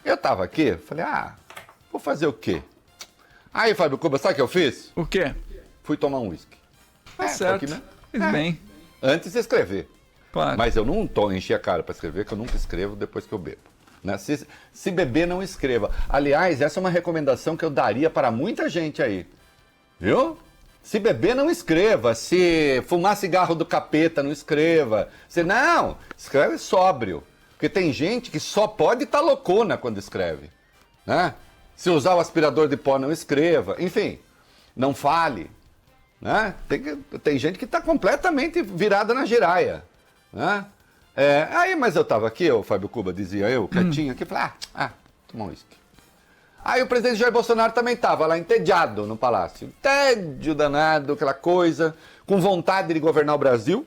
Eu tava aqui, falei, vou fazer o quê? Aí, Fábio Cuba, sabe o que eu fiz? O quê? Fui tomar um uísque. Tá certo. Aqui, né? Fez bem. Antes de escrever. Claro. Mas eu não enchi a cara para escrever, que eu nunca escrevo depois que eu bebo. Né? Se beber, não escreva. Aliás, essa é uma recomendação que eu daria para muita gente aí. Viu? Se beber, não escreva. Se fumar cigarro do capeta, não escreva. Não, escreve sóbrio. Porque tem gente que só pode estar loucona quando escreve. Né? Se usar o aspirador de pó, não escreva. Enfim, não fale. Né? Tem gente que está completamente virada na giraia. Né? Mas eu estava aqui, o Fábio Cuba dizia eu, quietinho aqui, falei, tomar um uísque. Aí o presidente Jair Bolsonaro também estava lá entediado no palácio. Tédio danado, aquela coisa, com vontade de governar o Brasil,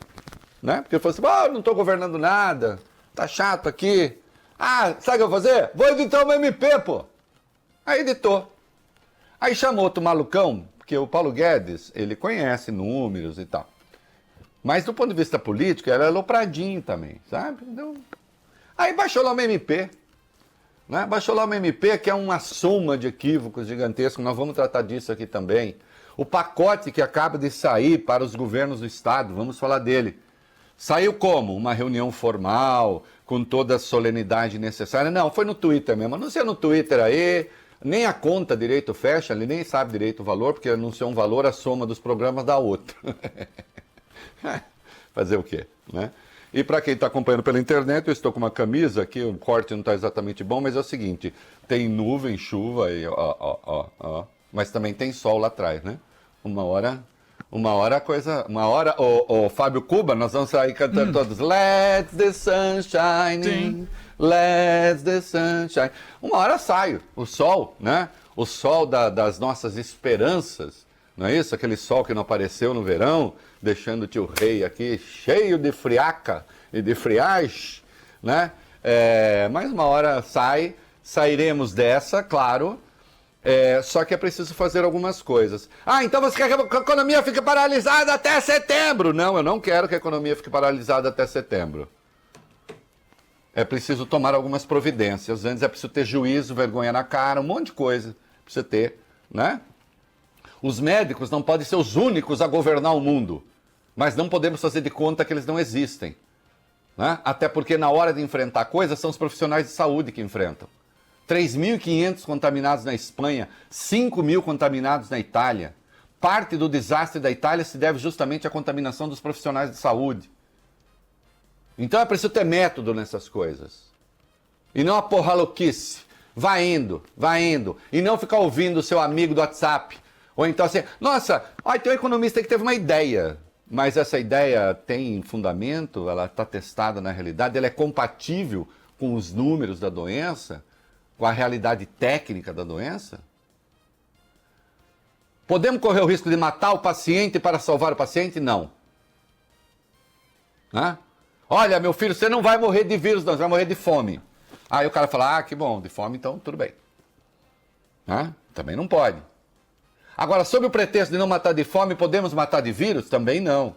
né? Porque ele falou assim, eu não estou governando nada, tá chato aqui. Sabe o que eu vou fazer? Vou editar uma MP, pô. Aí editou. Aí chamou outro malucão, porque o Paulo Guedes, ele conhece números e tal. Mas do ponto de vista político, ele é alopradinho também, sabe? Então, aí baixou lá uma MP. Né? Baixou lá uma MP que é uma soma de equívocos gigantescos, nós vamos tratar disso aqui também. O pacote que acaba de sair para os governos do Estado, vamos falar dele. Saiu como? Uma reunião formal, com toda a solenidade necessária. Não, foi no Twitter mesmo. Anuncia no Twitter aí, nem a conta direito fecha, ele nem sabe direito o valor, porque anunciou um valor, a soma dos programas dá outro. Fazer o quê, né? E para quem está acompanhando pela internet, eu estou com uma camisa aqui, o corte não está exatamente bom, mas é o seguinte, tem nuvem, chuva, e mas também tem sol lá atrás, né? Uma hora o Fábio Cuba, nós vamos sair cantando todos, Let the sun shine, let the sun shine. Uma hora sai o sol, né? O sol das nossas esperanças, não é isso? Aquele sol que não apareceu no verão, deixando o tio Rei aqui cheio de friaca e de friagem, né? Mas uma hora sairemos dessa, claro, só que é preciso fazer algumas coisas. Então você quer que a economia fique paralisada até setembro? Não, eu não quero que a economia fique paralisada até setembro. É preciso tomar algumas providências. Antes é preciso ter juízo, vergonha na cara, um monte de coisa precisa ter, né? Os médicos não podem ser os únicos a governar o mundo, mas não podemos fazer de conta que eles não existem. Né? Até porque na hora de enfrentar coisas, são os profissionais de saúde que enfrentam. 3.500 contaminados na Espanha, 5.000 contaminados na Itália. Parte do desastre da Itália se deve justamente à contaminação dos profissionais de saúde. Então é preciso ter método nessas coisas. E não a porra louquice. Vai indo. E não ficar ouvindo o seu amigo do WhatsApp. Ou então assim, nossa, tem um economista que teve uma ideia, mas essa ideia tem fundamento, ela está testada na realidade, ela é compatível com os números da doença, com a realidade técnica da doença? Podemos correr o risco de matar o paciente para salvar o paciente? Não. Olha, meu filho, você não vai morrer de vírus, não, você vai morrer de fome. Aí o cara fala, que bom, de fome então tudo bem. Também não pode. Agora, sob o pretexto de não matar de fome, podemos matar de vírus? Também não.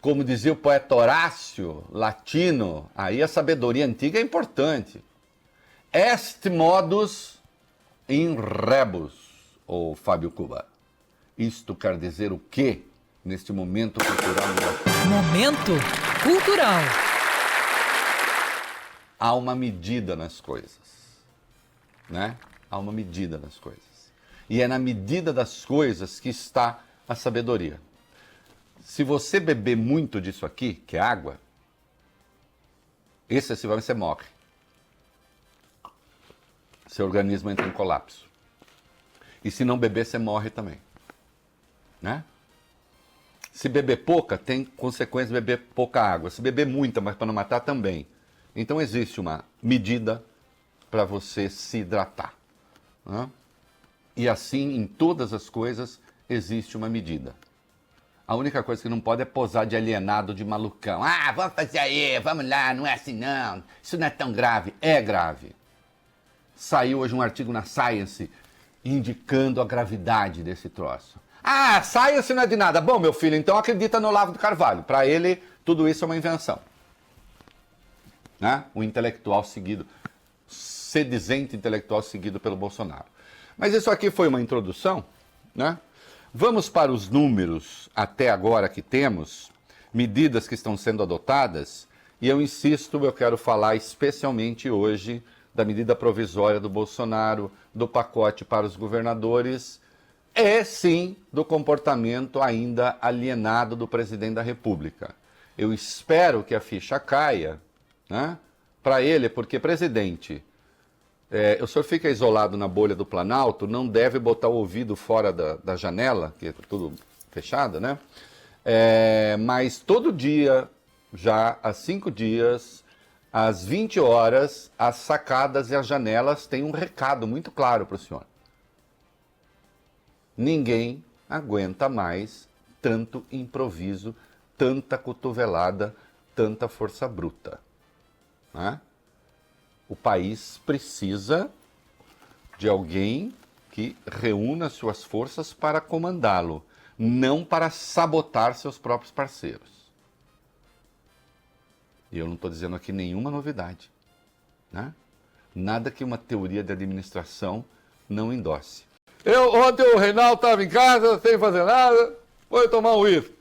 Como dizia o poeta Horácio, latino, aí a sabedoria antiga é importante. Est modus in rebus, ou Fábio Cuba. Isto quer dizer o quê neste momento cultural? Momento cultural. Há uma medida nas coisas, né? Há uma medida nas coisas. E é na medida das coisas que está a sabedoria. Se você beber muito disso aqui, que é água, excessivamente você morre. Seu organismo entra em colapso. E se não beber, você morre também. Né? Se beber pouca, tem consequência de beber pouca água. Se beber muita, mas para não matar, também. Então existe uma medida para você se hidratar. Né? E assim, em todas as coisas, existe uma medida. A única coisa que não pode é posar de alienado, de malucão. Vamos fazer aí, vamos lá, não é assim não. Isso não é tão grave. É grave. Saiu hoje um artigo na Science indicando a gravidade desse troço. Science não é de nada. Bom, meu filho, então acredita no Olavo de Carvalho. Para ele, tudo isso é uma invenção. Né? O intelectual seguido. sedizente intelectual seguido pelo Bolsonaro. Mas isso aqui foi uma introdução, né? Vamos para os números até agora que temos, medidas que estão sendo adotadas, e eu insisto, eu quero falar especialmente hoje da medida provisória do Bolsonaro, do pacote para os governadores, sim do comportamento ainda alienado do presidente da República. Eu espero que a ficha caia, né, para ele, porque, presidente, o senhor fica isolado na bolha do Planalto, não deve botar o ouvido fora da janela, que é tudo fechado, né? Mas todo dia, já há 5 dias, às 20 horas, as sacadas e as janelas têm um recado muito claro para o senhor. Ninguém aguenta mais tanto improviso, tanta cotovelada, tanta força bruta, né? O país precisa de alguém que reúna suas forças para comandá-lo, não para sabotar seus próprios parceiros. E eu não estou dizendo aqui nenhuma novidade, né? Nada que uma teoria de administração não endosse. Ontem o Reinaldo estava em casa, sem fazer nada, foi tomar um uísque.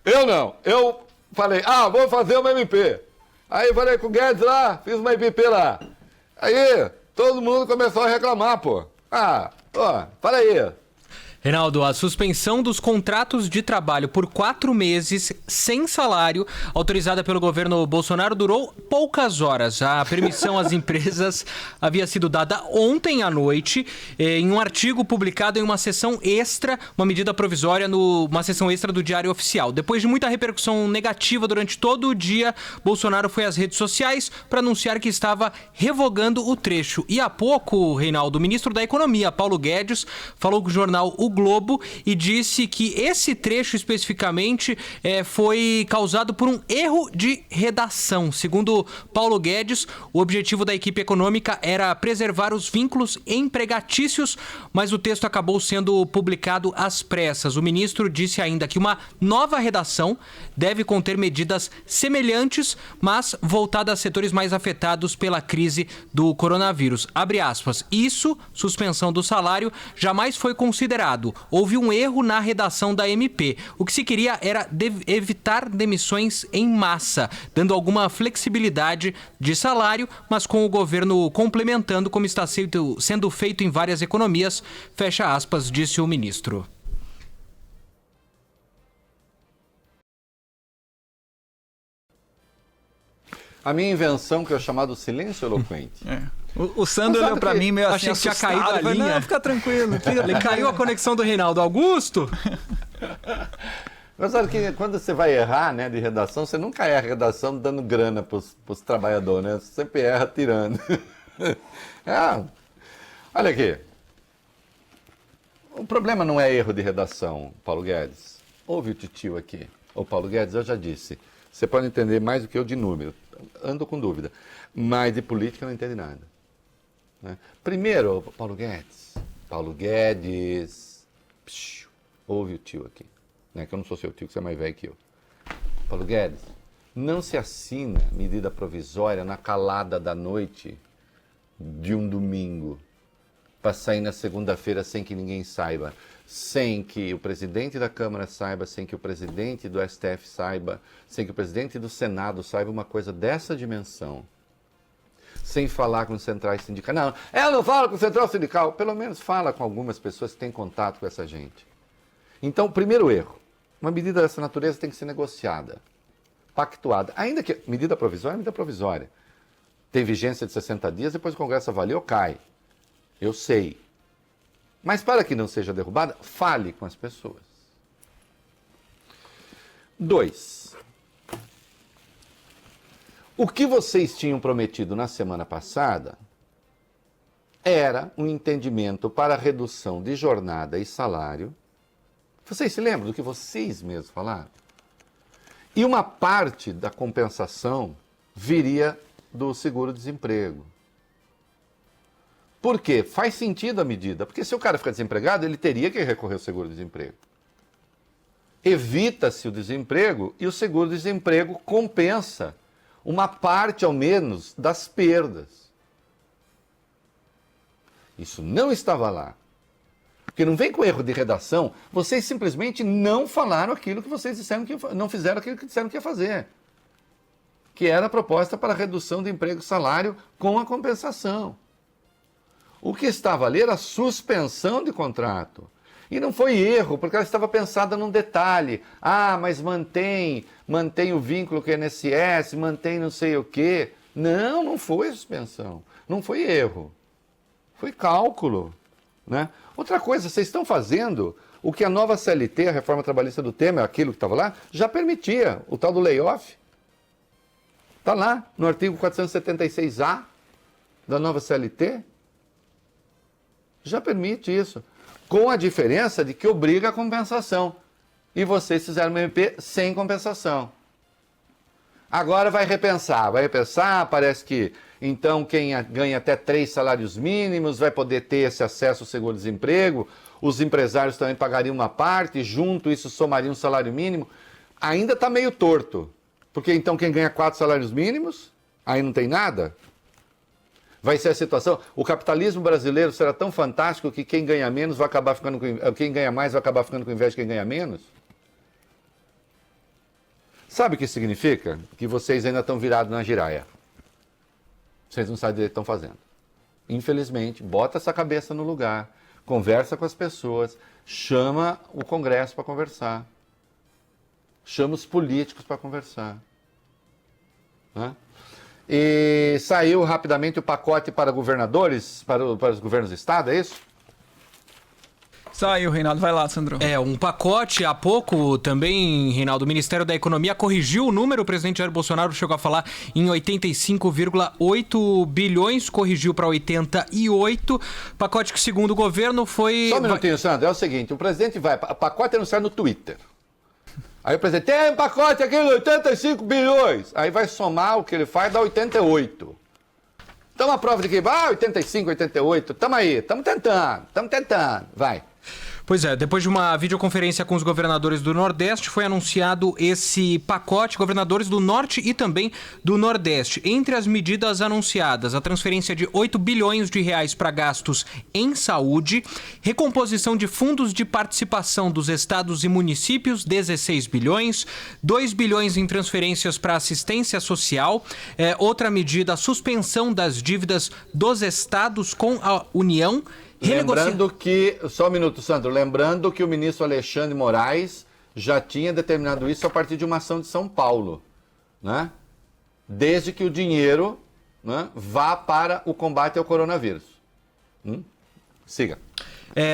Eu não, eu falei, vou fazer uma MP. Aí falei com o Guedes lá, fiz uma MP lá. Aí todo mundo começou a reclamar, pô. Fala aí. Reinaldo, a suspensão dos contratos de trabalho por 4 meses sem salário, autorizada pelo governo Bolsonaro, durou poucas horas. A permissão às empresas havia sido dada ontem à noite, em um artigo publicado em uma sessão extra, uma medida provisória numa sessão extra do Diário Oficial. Depois de muita repercussão negativa durante todo o dia, Bolsonaro foi às redes sociais para anunciar que estava revogando o trecho. E há pouco, Reinaldo, o ministro da Economia, Paulo Guedes, falou com o jornal O Globo e disse que esse trecho especificamente foi causado por um erro de redação. Segundo Paulo Guedes, o objetivo da equipe econômica era preservar os vínculos empregatícios, mas o texto acabou sendo publicado às pressas. O ministro disse ainda que uma nova redação deve conter medidas semelhantes, mas voltadas a setores mais afetados pela crise do coronavírus. Abre aspas, isso, suspensão do salário, jamais foi considerado. Houve um erro na redação da MP. O que se queria era evitar demissões em massa, dando alguma flexibilidade de salário, mas com o governo complementando como está sendo feito em várias economias, fecha aspas, disse o ministro. A minha invenção, que é o chamado silêncio eloquente. O Sandro olhou pra mim meio assim, achei que tinha caído a linha. Não, fica tranquilo. Ele caiu a conexão do Reinaldo Augusto. Mas sabe que quando você vai errar, né, de redação, você nunca erra a redação dando grana pros trabalhadores, né? Você sempre erra tirando. Olha aqui. O problema não é erro de redação, Paulo Guedes. Ouve o titio aqui. Ô, Paulo Guedes, eu já disse. Você pode entender mais do que eu de número. Ando com dúvida. Mas de política eu não entendo nada. Né? Primeiro, Paulo Guedes, ouve o tio aqui, né? Que eu não sou seu tio, que você é mais velho que eu. Paulo Guedes, não se assina medida provisória na calada da noite de um domingo para sair na segunda-feira sem que ninguém saiba, sem que o presidente da Câmara saiba, sem que o presidente do STF saiba, sem que o presidente do Senado saiba uma coisa dessa dimensão. Sem falar com os centrais sindicais. Não, eu não falo com o central sindical. Pelo menos fala com algumas pessoas que têm contato com essa gente. Então, primeiro erro. Uma medida dessa natureza tem que ser negociada, pactuada. Ainda que medida provisória é medida provisória. Tem vigência de 60 dias, depois o Congresso avalia ou cai. Eu sei. Mas para que não seja derrubada, fale com as pessoas. 2. O que vocês tinham prometido na semana passada era um entendimento para redução de jornada e salário. Vocês se lembram do que vocês mesmos falaram? E uma parte da compensação viria do seguro-desemprego. Por quê? Faz sentido a medida. Porque se o cara ficar desempregado, ele teria que recorrer ao seguro-desemprego. Evita-se o desemprego e o seguro-desemprego compensa uma parte, ao menos, das perdas. Isso não estava lá. Porque não vem com erro de redação, vocês simplesmente não falaram aquilo que vocês disseram que não fizeram aquilo que disseram que ia fazer. Que era a proposta para a redução do emprego e salário com a compensação. O que estava ali era a suspensão de contrato. E não foi erro, porque ela estava pensada num detalhe. Ah, mas mantém o vínculo com o INSS, mantém não sei o quê. Não, não foi suspensão. Não foi erro. Foi cálculo, né? Outra coisa, vocês estão fazendo o que a nova CLT, a reforma trabalhista do Temer, aquilo que estava lá, já permitia, o tal do layoff. Está lá, no artigo 476A da nova CLT. Já permite isso. Com a diferença de que obriga a compensação. E vocês fizeram uma MP sem compensação. Agora vai repensar, parece que então quem ganha até 3 salários mínimos vai poder ter esse acesso ao seguro-desemprego, os empresários também pagariam uma parte, junto isso somaria um salário mínimo. Ainda está meio torto, porque então quem ganha 4 salários mínimos, aí não tem nada. Vai ser a situação, o capitalismo brasileiro será tão fantástico que quem ganha menos vai acabar ficando com, quem ganha mais vai acabar ficando com inveja de quem ganha menos? Sabe o que significa? Que vocês ainda estão virados na giraia. Vocês não sabem o que estão fazendo. Infelizmente, bota essa cabeça no lugar, conversa com as pessoas, chama o Congresso para conversar. Chama os políticos para conversar. Né? E saiu rapidamente o pacote para governadores, para os governos do Estado, é isso? Saiu, Reinaldo. Vai lá, Sandro. Um pacote, há pouco também, Reinaldo, o Ministério da Economia corrigiu o número, o presidente Jair Bolsonaro chegou a falar em 85,8 bilhões, corrigiu para 88, pacote que segundo o governo foi... Só um minutinho, Sandro, é o seguinte, o presidente vai, o pacote anunciado no Twitter. Aí o presidente, tem um pacote aqui de 85 bilhões, aí vai somar o que ele faz, dá 88. Então a prova de que, 85, 88, tamo aí, tamo tentando, vai. Pois é, depois de uma videoconferência com os governadores do Nordeste, foi anunciado esse pacote, governadores do Norte e também do Nordeste. Entre as medidas anunciadas, a transferência de 8 bilhões de reais para gastos em saúde, recomposição de fundos de participação dos estados e municípios, 16 bilhões, 2 bilhões em transferências para assistência social, outra medida, a suspensão das dívidas dos estados com a União. Lembrando que, só um minuto, Sandro, lembrando que o ministro Alexandre Moraes já tinha determinado isso a partir de uma ação de São Paulo, né? Desde que o dinheiro, né, vá para o combate ao coronavírus. Siga.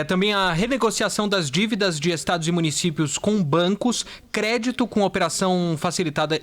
Também a renegociação das dívidas de estados e municípios com bancos, crédito com operação facilitada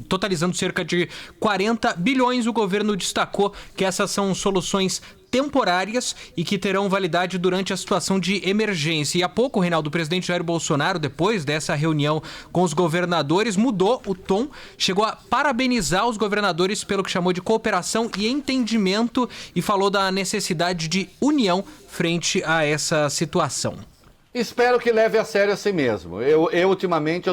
totalizando cerca de 40 bilhões. O governo destacou que essas são soluções temporárias e que terão validade durante a situação de emergência. E há pouco, Reinaldo, o presidente Jair Bolsonaro, depois dessa reunião com os governadores, mudou o tom, chegou a parabenizar os governadores pelo que chamou de cooperação e entendimento e falou da necessidade de união frente a essa situação. Espero que leve a sério assim mesmo. Ultimamente,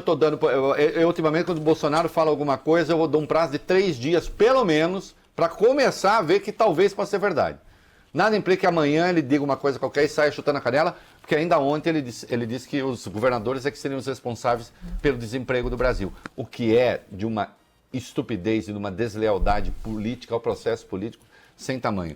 ultimamente, quando o Bolsonaro fala alguma coisa, eu dou um prazo de 3 dias, pelo menos, para começar a ver que talvez possa ser verdade. Nada implica que amanhã ele diga uma coisa qualquer e saia chutando a canela, porque ainda ontem ele disse que os governadores é que seriam os responsáveis pelo desemprego do Brasil. O que é de uma estupidez e de uma deslealdade política ao processo político sem tamanho.